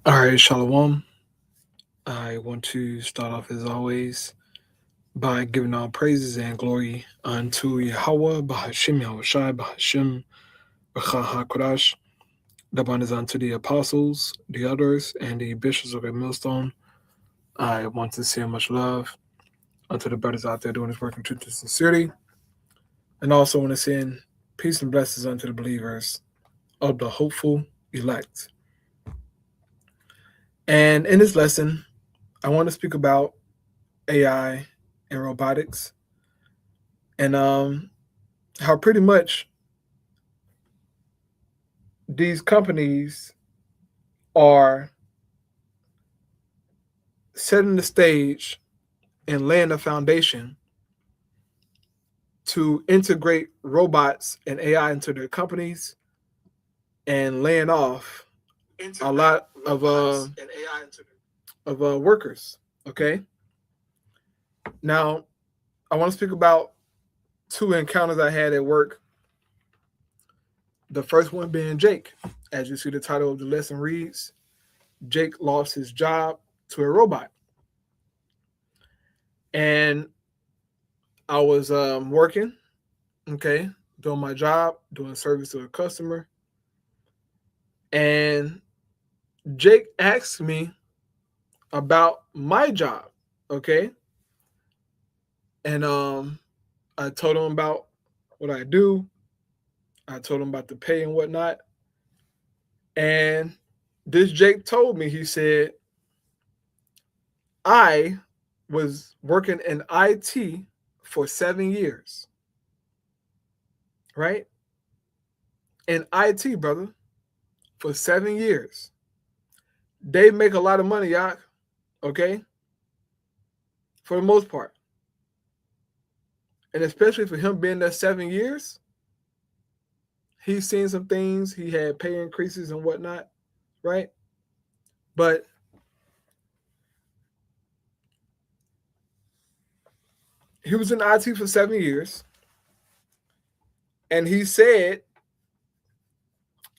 All right, Shalom. I want to start off as always by giving all praises and glory unto Yahweh, Bahashim Yahushai, Bahashim B'cha HaKodash. The is unto the apostles, the elders, and the bishops of the millstone. I want to say much love unto the brothers out there doing this work in truth and sincerity. And also want to send peace and blessings unto the believers of the hopeful elect. And in this lesson, I want to speak about AI and robotics and how pretty much these companies are setting the stage and laying the foundation to integrate robots and AI into their companies and laying off a lot of workers. Okay. Now, I want to speak about two encounters I had at work. The first one being Jake. As you see, the title of the lesson reads, Jake lost his job to a robot. And I was working, okay, doing my job, doing service to a customer. And Jake asked me about my job, okay? And I told him about what I do. I told him about the pay and whatnot. And this Jake told me, he said, I was working in IT for 7 years, right? In IT, brother, for 7 years. They make a lot of money, y'all, okay? For the most part. And especially for him being there 7 years, he's seen some things. He had pay increases and whatnot, right? But he was in IT for 7 years. And he said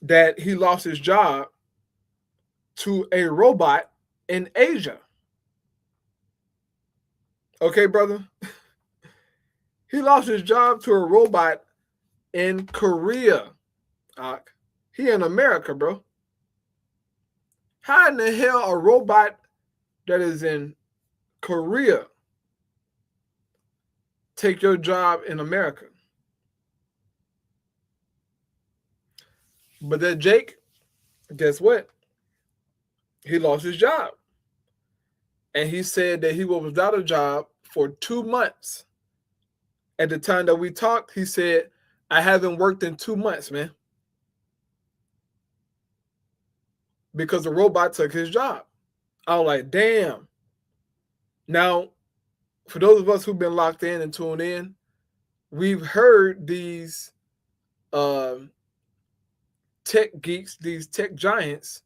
that he lost his job to a robot in Asia. Okay, brother? He lost his job to a robot in Korea. He in America, bro. How in the hell a robot that is in Korea take your job in America? But then Jake, guess what? He lost his job. And he said that he was without a job for 2 months. At the time that we talked, he said, I haven't worked in 2 months, man. Because the robot took his job. I was like, damn. Now, for those of us who've been locked in and tuned in, we've heard these tech geeks, these tech giants,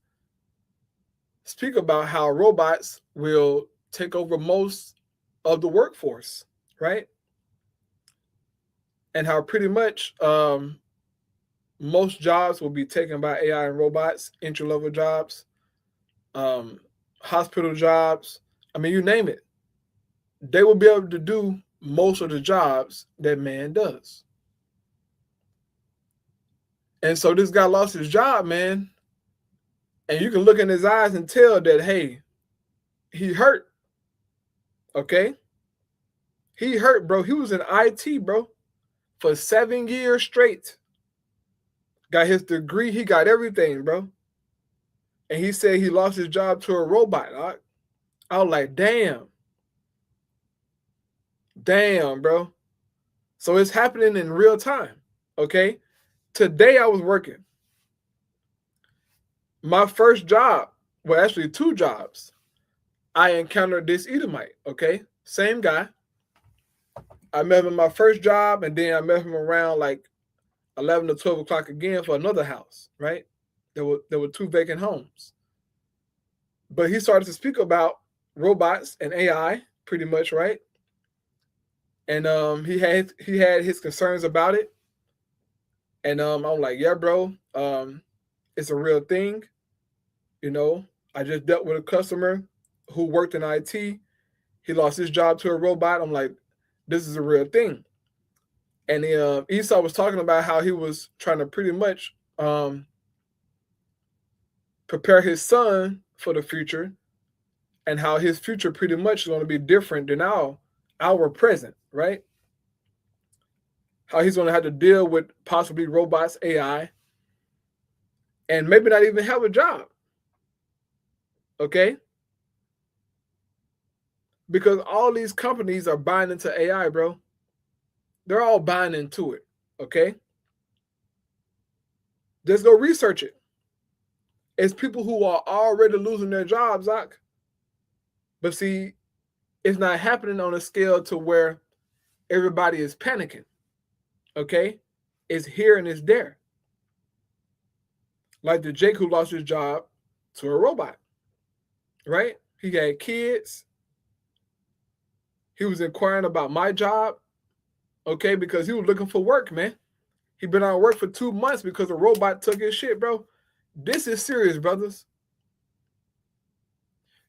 speak about how robots will take over most of the workforce, right? And how pretty much most jobs will be taken by AI and robots, entry-level jobs, hospital jobs. I mean, you name it. They will be able to do most of the jobs that man does. And so this guy lost his job, man. And you can look in his eyes and tell that, hey, he hurt. Okay? He hurt, bro. He was in IT, bro, for 7 years straight. Got his degree. He got everything, bro. And he said he lost his job to a robot. I was like, damn. Damn, bro. So it's happening in real time. Okay? Today I was working. My first job, well, actually 2 jobs, I encountered this Edomite. Okay? Same guy. I met him my first job, and then I met him around like 11 to 12 o'clock again for another house, right? There were 2 vacant homes. But he started to speak about robots and AI, pretty much, right? And he had his concerns about it. And I'm like, yeah, bro, it's a real thing. You know, I just dealt with a customer who worked in IT. He lost his job to a robot. I'm like, this is a real thing. And Esau was talking about how he was trying to pretty much prepare his son for the future, and how his future pretty much is going to be different than our present, right? How he's going to have to deal with possibly robots, AI, and maybe not even have a job. Okay? Because all these companies are buying into AI, bro. They're all buying into it. Okay? Just go research it. It's people who are already losing their jobs, Zach. But see, it's not happening on a scale to where everybody is panicking. Okay? It's here and it's there. Like the Jake who lost his job to a robot. Right? He had kids. He was inquiring about my job. Okay? Because he was looking for work, man. He been out of work for 2 months because a robot took his shit, bro. This is serious, brothers.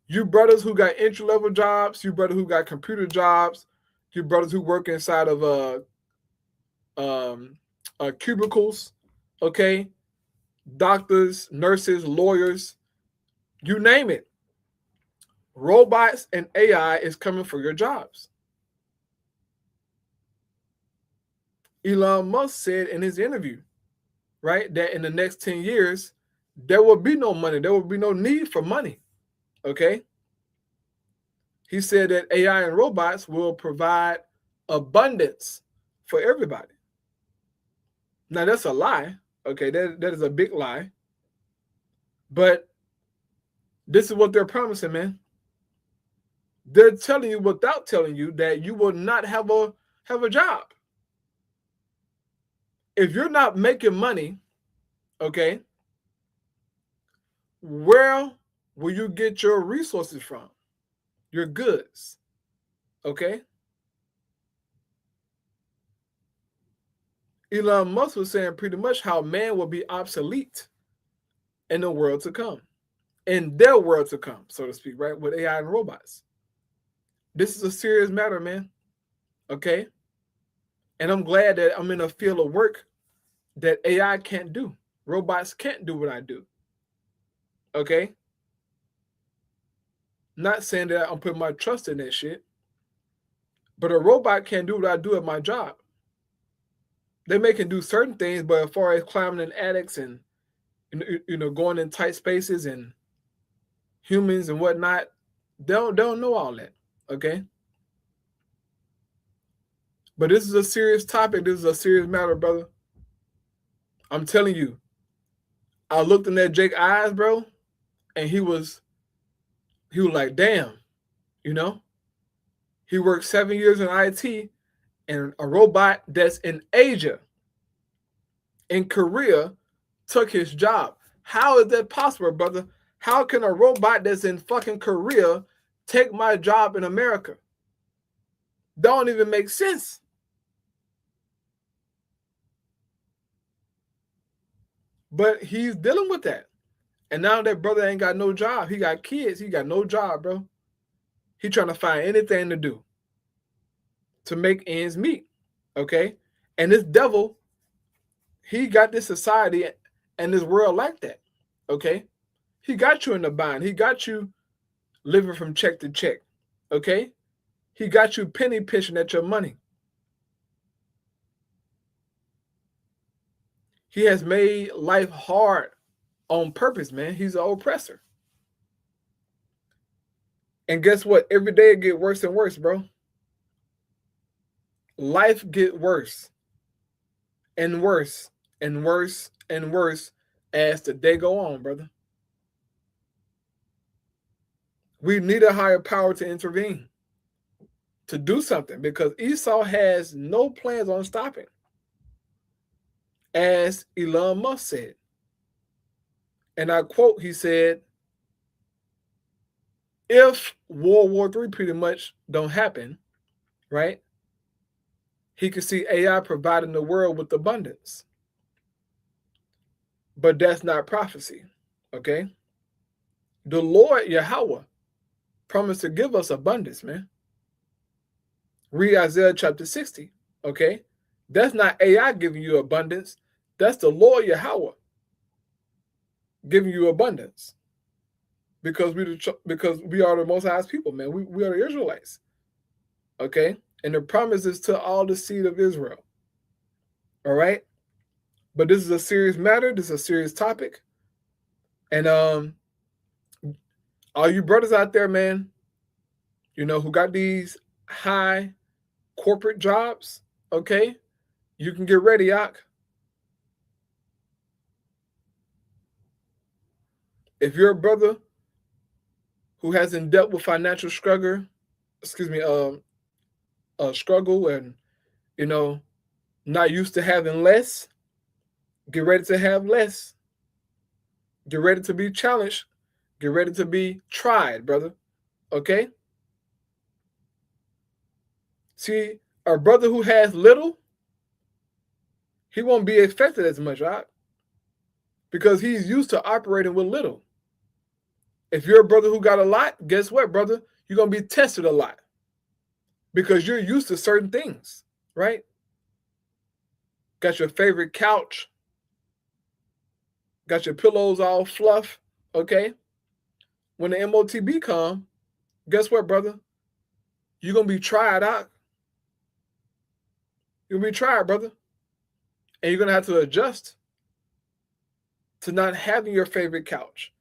You brothers who got entry-level jobs, you brothers who got computer jobs, you brothers who work inside of cubicles, okay? Doctors, nurses, lawyers, you name it. Robots and AI is coming for your jobs. Elon Musk said in his interview, right, that in the next 10 years, there will be no money. There will be no need for money, okay? He said that AI and robots will provide abundance for everybody. Now, that's a lie, okay? That is a big lie. But this is what they're promising, man. They're telling you without telling you that you will not have a job. If you're not making money, okay, where will you get your resources from? Your goods, okay? Elon Musk was saying pretty much how man will be obsolete in the world to come, in their world to come, so to speak, right? With AI and robots. This is a serious matter, man, okay? And I'm glad that I'm in a field of work that AI can't do. Robots can't do what I do, okay? Not saying that I'm putting my trust in that shit, but a robot can't do what I do at my job. They may can do certain things, but as far as climbing in attics and going in tight spaces and humans and whatnot, they don't know all that. Okay. But this is a serious topic. This is a serious matter, brother. I'm telling you. I looked in that Jake's eyes, bro, and he was like, damn, you know. He worked 7 years in IT, and a robot that's in Asia, in Korea, took his job. How is that possible, brother? How can a robot that's in fucking Korea take my job in America? Don't even make sense. But he's dealing with that. And now that brother ain't got no job. He got kids. He got no job, bro. He trying to find anything to do to make ends meet. Okay? And this devil, he got this society and this world like that. Okay? He got you in the bind. He got you living from check to check. Okay? He got you penny pinching at your money. He has made life hard on purpose, man. He's an oppressor. And guess what? Every day it get worse and worse, bro. Life get worse and worse and worse and worse as the day go on, brother. We need a higher power to intervene, to do something, because Esau has no plans on stopping. As Elon Musk said, and I quote, he said, if World War III pretty much don't happen, right, he could see AI providing the world with abundance. But that's not prophecy, okay? The Lord Yahweh promised to give us abundance, man. Read Isaiah chapter 60, okay? That's not AI giving you abundance. That's the Lord Yahweh giving you abundance. Because we are the Most High's people, man. We are the Israelites, okay? And the promise is to all the seed of Israel, all right? But this is a serious matter. This is a serious topic. And all you brothers out there, man, you know, who got these high corporate jobs, okay? You can get ready, Ak. If you're a brother who hasn't dealt with financial struggle, struggle and, you know, not used to having less, get ready to have less. Get ready to be challenged. Get ready to be tried, brother. Okay? See, a brother who has little, he won't be affected as much, right? Because he's used to operating with little. If you're a brother who got a lot, guess what, brother? You're going to be tested a lot because you're used to certain things, right? Got your favorite couch, got your pillows all fluff, okay? When the MOTB come, guess what, brother? You're going to be tried out. You're going to be tried, brother. And you're going to have to adjust to not having your favorite couch,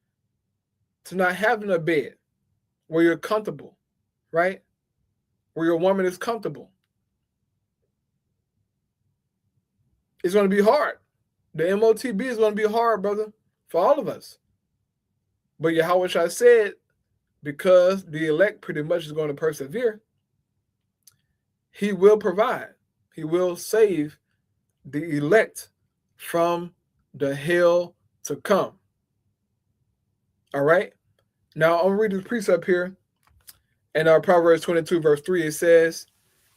to not having a bed where you're comfortable, right? Where your woman is comfortable. It's going to be hard. The MOTB is going to be hard, brother, for all of us. But Yahweh Shai said, because the elect pretty much is going to persevere, he will provide. He will save the elect from the hell to come. All right? Now, I'm going to read this precept here. In Proverbs 22, verse 3, it says,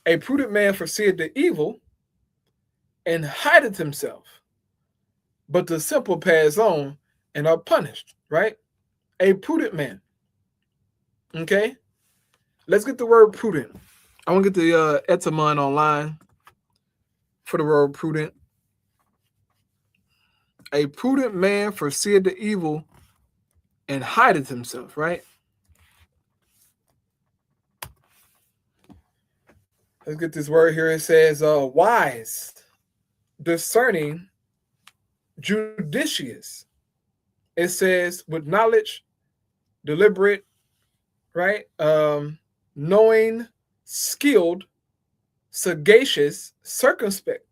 a prudent man foreseeth the evil and hideth himself, but the simple pass on and are punished, right? A prudent man. Okay? Let's get the word prudent. I want to get the etymon online for the word prudent. A prudent man foreseeth the evil and hideth himself, right? Let's get this word here. It says wise, discerning, judicious. It says with knowledge, deliberate, right? Knowing, skilled, sagacious, circumspect.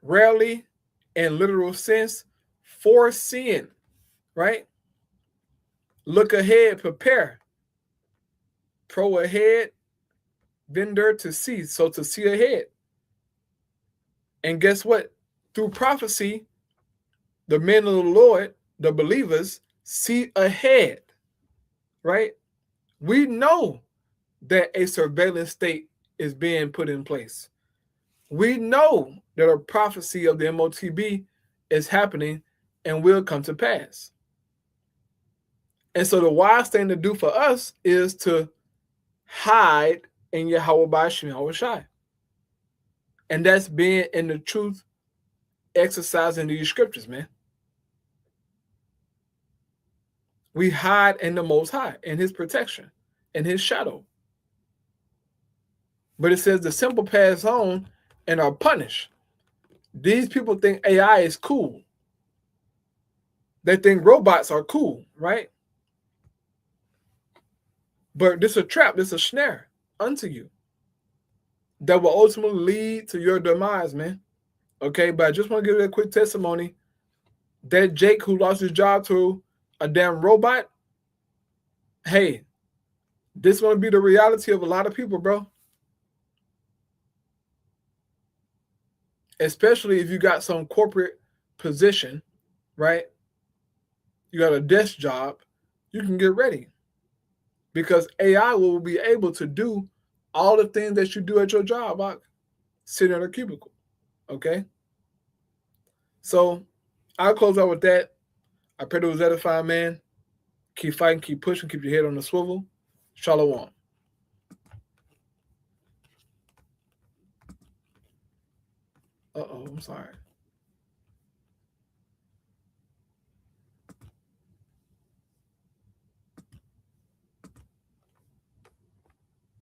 Rarely, in literal sense, foreseeing, right? Look ahead, prepare. Pro ahead, vendor to see, so to see ahead. And guess what? Through prophecy, the men of the Lord, the believers, see ahead, right? We know that a surveillance state is being put in place. We know that a prophecy of the MOTB is happening and will come to pass. And so the wise thing to do for us is to hide in Yahweh B'Shem Yahweh Shai. And that's being in the truth, exercising these scriptures, man. We hide in the Most High, in his protection, in his shadow. But it says the simple pass on and are punished. These people think AI is cool. They think robots are cool, right? But this is a trap, this is a snare unto you that will ultimately lead to your demise, man. Okay, but I just want to give you a quick testimony. That Jake who lost his job to a damn robot, hey, this is going to be the reality of a lot of people, bro. Especially if you got some corporate position, right? You got a desk job, you can get ready. Because AI will be able to do all the things that you do at your job, like sitting in a cubicle, okay? So I'll close out with that. I pray it was edifying, man. Keep fighting, keep pushing, keep your head on the swivel. Shalom. I'm sorry.